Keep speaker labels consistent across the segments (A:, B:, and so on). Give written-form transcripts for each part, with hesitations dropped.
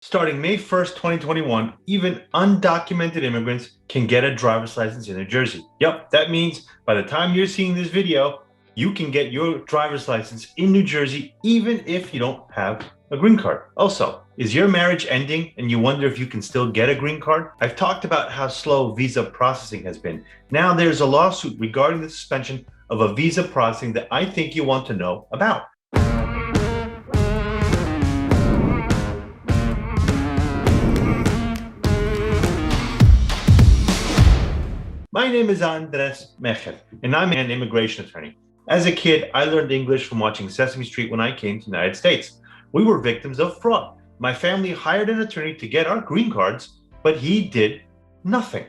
A: Starting May 1st, 2021, even undocumented immigrants can get a driver's license in New Jersey. Yep, that means by the time you're seeing this video, you can get your driver's license in New Jersey even if you don't have a green card. Also, is your marriage ending and you wonder if you can still get a green card? I've talked about how slow visa processing has been. Now there's a lawsuit regarding the suspension of a visa processing that I think you want to know about. My name is Mejer, and I'm an immigration attorney. As a kid, I learned English from watching Sesame Street when I came to the United States. We were victims of fraud. My family hired an attorney to get our green cards, but he did nothing.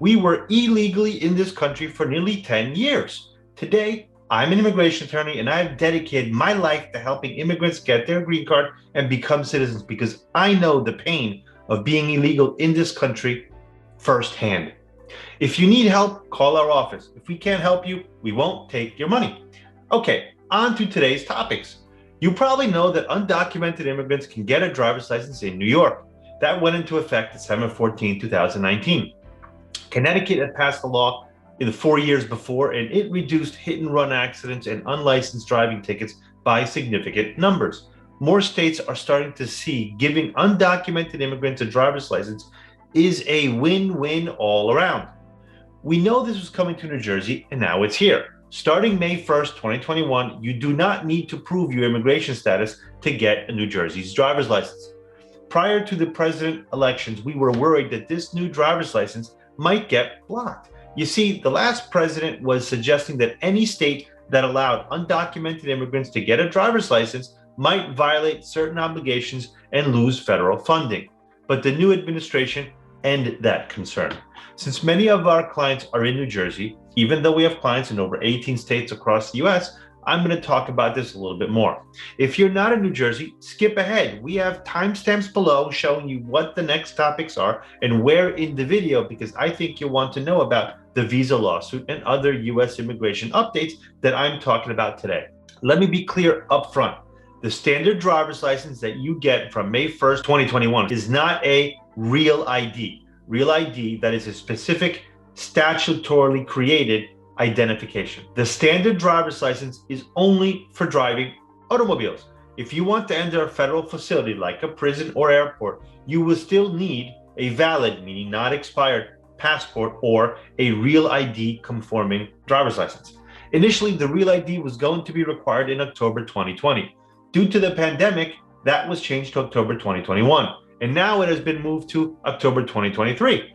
A: We were illegally in this country for nearly 10 years. Today, I'm an immigration attorney and I've dedicated my life to helping immigrants get their green card and become citizens because I know the pain of being illegal in this country firsthand. If you need help, call our office. If we can't help you, we won't take your money. Okay, on to today's topics. You probably know that undocumented immigrants can get a driver's license in New York. That went into effect December 14, 2019. Connecticut had passed a law in the 4 years before, and it reduced hit and run accidents and unlicensed driving tickets by significant numbers. More states are starting to see giving undocumented immigrants a driver's license is a win-win all around. We know this was coming to New Jersey, and now it's here. Starting May 1st, 2021, you do not need to prove your immigration status to get a New Jersey's driver's license. Prior to the president elections, we were worried that this new driver's license might get blocked. You see, the last president was suggesting that any state that allowed undocumented immigrants to get a driver's license might violate certain obligations and lose federal funding. But the new administration ended that concern. Since many of our clients are in New Jersey, even though we have clients in over 18 states across the US, I'm going to talk about this a little bit more. If you're not in New Jersey, skip ahead. We have timestamps below showing you what the next topics are and where in the video, because I think you'll want to know about the visa lawsuit and other US immigration updates that I'm talking about today. Let me be clear up front. The standard driver's license that you get from May 1st, 2021 is not a real ID. Real ID that is a specific statutorily created identification. The standard driver's license is only for driving automobiles. If you want to enter a federal facility like a prison or airport, you will still need a valid, meaning not expired, passport or a real ID conforming driver's license. Initially, the real ID was going to be required in October 2020. Due to the pandemic, that was changed to October 2021, and now it has been moved to October 2023.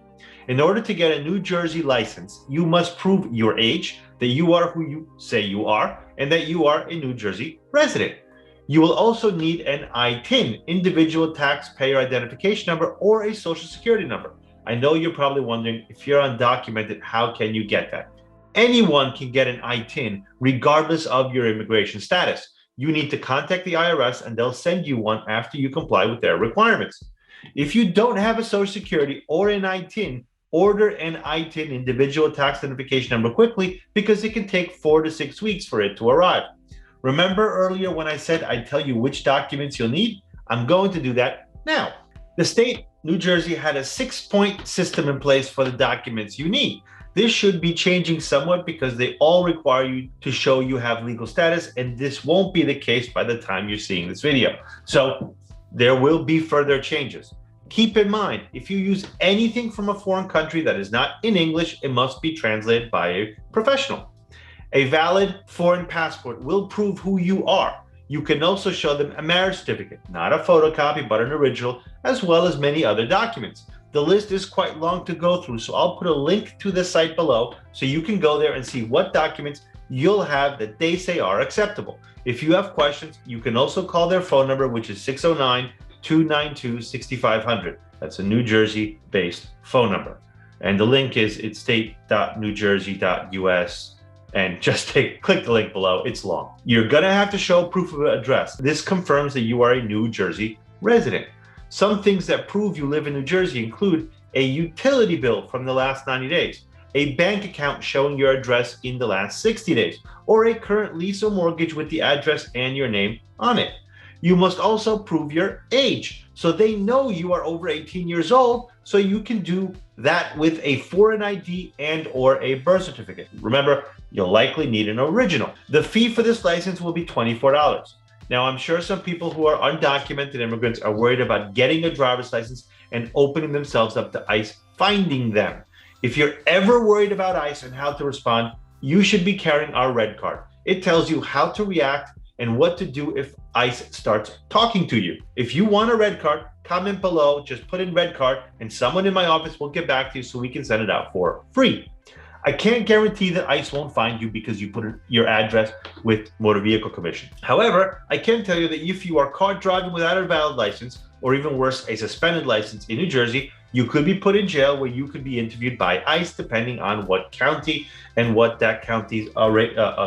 A: In order to get a New Jersey license, you must prove your age, that you are who you say you are, and that you are a New Jersey resident. You will also need an ITIN, Individual Taxpayer Identification Number, or a Social Security number. I know you're probably wondering, if you're undocumented, how can you get that? Anyone can get an ITIN regardless of your immigration status. You need to contact the IRS and they'll send you one after you comply with their requirements. If you don't have a Social Security or an ITIN, order an ITIN, Individual Tax Identification Number, quickly because it can take 4 to 6 weeks for it to arrive. Remember earlier when I said I'd tell you which documents you'll need? I'm going to do that now. The state, New Jersey, had a 6-point system in place for the documents you need. This should be changing somewhat because they all require you to show you have legal status, and this won't be the case by the time you're seeing this video. So there will be further changes. Keep in mind, if you use anything from a foreign country that is not in English, it must be translated by a professional. A valid foreign passport will prove who you are. You can also show them a marriage certificate, not a photocopy, but an original, as well as many other documents. The list is quite long to go through, so I'll put a link to the site below so you can go there and see what documents you'll have that they say are acceptable. If you have questions, you can also call their phone number, which is 609-292-6500. That's a New Jersey-based phone number. And the link is state.newjersey.us. And just click the link below, it's long. You're gonna have to show proof of address. This confirms that you are a New Jersey resident. Some things that prove you live in New Jersey include a utility bill from the last 90 days, a bank account showing your address in the last 60 days, or a current lease or mortgage with the address and your name on it. You must also prove your age. So they know you are over 18 years old, so you can do that with a foreign ID and or a birth certificate. Remember, you'll likely need an original. The fee for this license will be $24. Now, I'm sure some people who are undocumented immigrants are worried about getting a driver's license and opening themselves up to ICE finding them. If you're ever worried about ICE and how to respond, you should be carrying our red card. It tells you how to react and what to do if ICE starts talking to you. If you want a red card, comment below, just put in red card, and someone in my office will get back to you so we can send it out for free. I can't guarantee that ICE won't find you because you put your address with Motor Vehicle Commission. However, I can tell you that if you are caught driving without a valid license, or even worse, a suspended license in New Jersey, you could be put in jail where you could be interviewed by ICE depending on what county and what that county's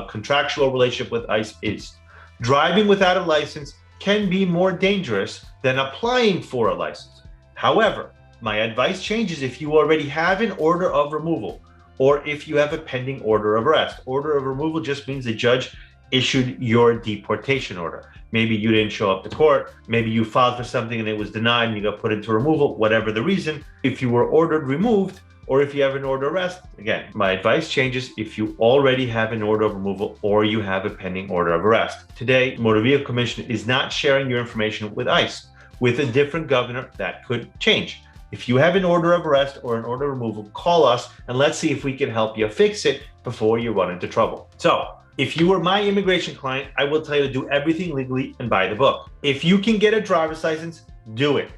A: contractual relationship with ICE is. Driving without a license can be more dangerous than applying for a license. However, my advice changes if you already have an order of removal or if you have a pending order of arrest. Order of removal just means the judge issued your deportation order. Maybe you didn't show up to court, maybe you filed for something and it was denied and you got put into removal, whatever the reason. If you were ordered removed, or if you have an order of arrest, again, my advice changes if you already have an order of removal or you have a pending order of arrest. Today, Motor Vehicle Commission is not sharing your information with ICE. With a different governor, that could change. If you have an order of arrest or an order of removal, call us and let's see if we can help you fix it before you run into trouble. So, if you were my immigration client, I will tell you to do everything legally and by the book. If you can get a driver's license, do it.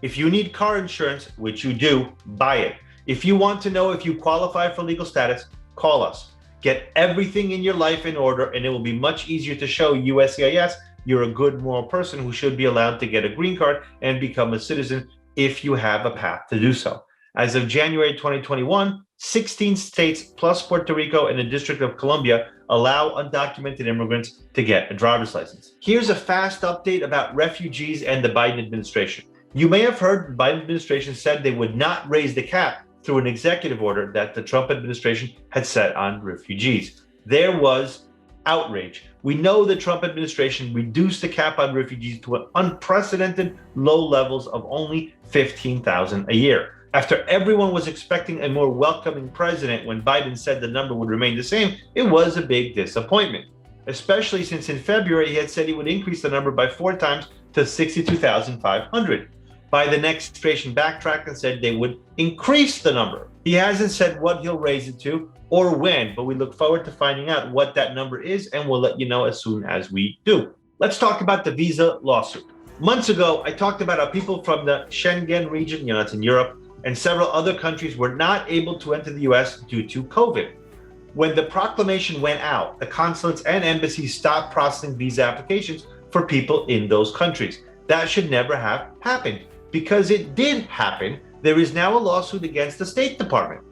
A: If you need car insurance, which you do, buy it. If you want to know if you qualify for legal status, call us. Get everything in your life in order and it will be much easier to show USCIS you're a good moral person who should be allowed to get a green card and become a citizen if you have a path to do so. As of January 2021, 16 states plus Puerto Rico and the District of Columbia allow undocumented immigrants to get a driver's license. Here's a fast update about refugees and the Biden administration. You may have heard the Biden administration said they would not raise the cap through an executive order that the Trump administration had set on refugees. There was outrage. We know the Trump administration reduced the cap on refugees to an unprecedented low levels of only 15,000 a year. After everyone was expecting a more welcoming president when Biden said the number would remain the same, it was a big disappointment, especially since in February he had said he would increase the number by 4 times to 62,500. By the next administration backtracked and said they would increase the number. He hasn't said what he'll raise it to or when, but we look forward to finding out what that number is and we'll let you know as soon as we do. Let's talk about the visa lawsuit. Months ago, I talked about how people from the Schengen region, it's in Europe, and several other countries were not able to enter the US due to COVID. When the proclamation went out, the consulates and embassies stopped processing visa applications for people in those countries. That should never have happened. Because it did happen, there is now a lawsuit against the State Department.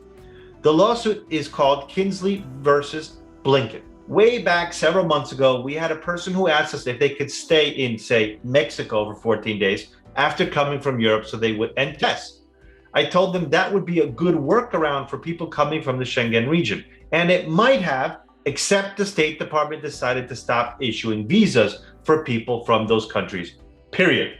A: The lawsuit is called Kinsley versus Blinken. Way back several months ago, we had a person who asked us if they could stay in, say, Mexico for 14 days after coming from Europe so they would end tests. I told them that would be a good workaround for people coming from the Schengen region. And it might have, except the State Department decided to stop issuing visas for people from those countries, period.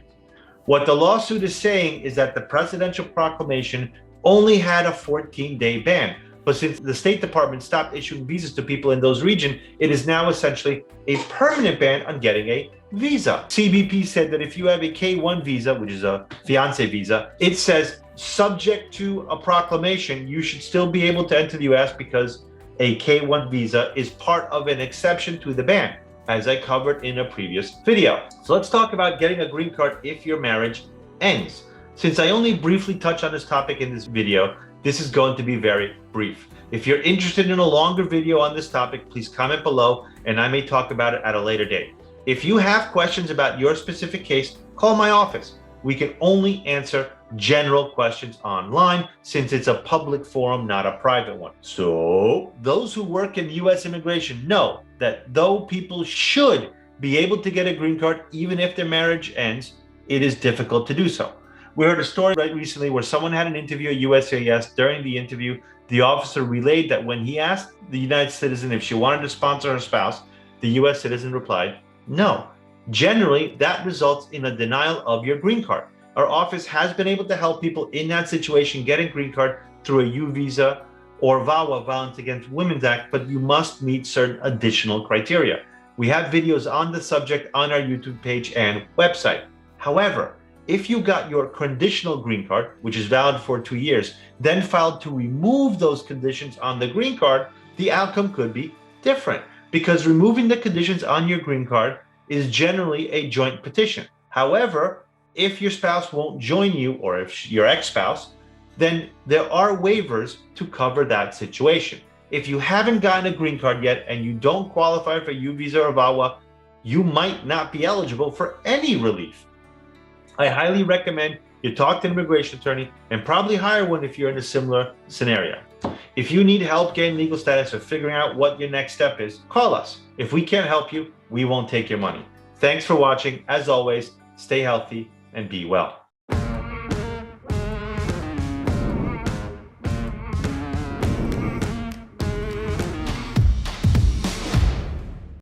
A: What the lawsuit is saying is that the presidential proclamation only had a 14-day ban. But since the State Department stopped issuing visas to people in those regions, it is now essentially a permanent ban on getting a visa. CBP said that if you have a K-1 visa, which is a fiancé visa, it says subject to a proclamation, you should still be able to enter the US because a K-1 visa is part of an exception to the ban, as I covered in a previous video. So let's talk about getting a green card if your marriage ends. Since I only briefly touched on this topic in this video, this is going to be very brief. If you're interested in a longer video on this topic, please comment below and I may talk about it at a later date. If you have questions about your specific case, call my office. We can only answer general questions online since it's a public forum, not a private one. So those who work in US immigration know that though people should be able to get a green card even if their marriage ends, it is difficult to do so. We heard a story right recently where someone had an interview at USCIS. During the interview, the officer relayed that when he asked the United citizen if she wanted to sponsor her spouse, the US citizen replied, no. Generally, that results in a denial of your green card. Our office has been able to help people in that situation get a green card through a U visa or VAWA, Violence Against Women's Act, but you must meet certain additional criteria. We have videos on the subject on our YouTube page and website. However, if you got your conditional green card, which is valid for 2 years, then filed to remove those conditions on the green card, the outcome could be different, because removing the conditions on your green card is generally a joint petition. However, if your spouse won't join you, or if your ex-spouse, then there are waivers to cover that situation. If you haven't gotten a green card yet and you don't qualify for U visa or VAWA, you might not be eligible for any relief. I highly recommend you talk to an immigration attorney, and probably hire one if you're in a similar scenario. If you need help getting legal status or figuring out what your next step is, call us. If we can't help you, we won't take your money. Thanks for watching. As always, stay healthy and be well.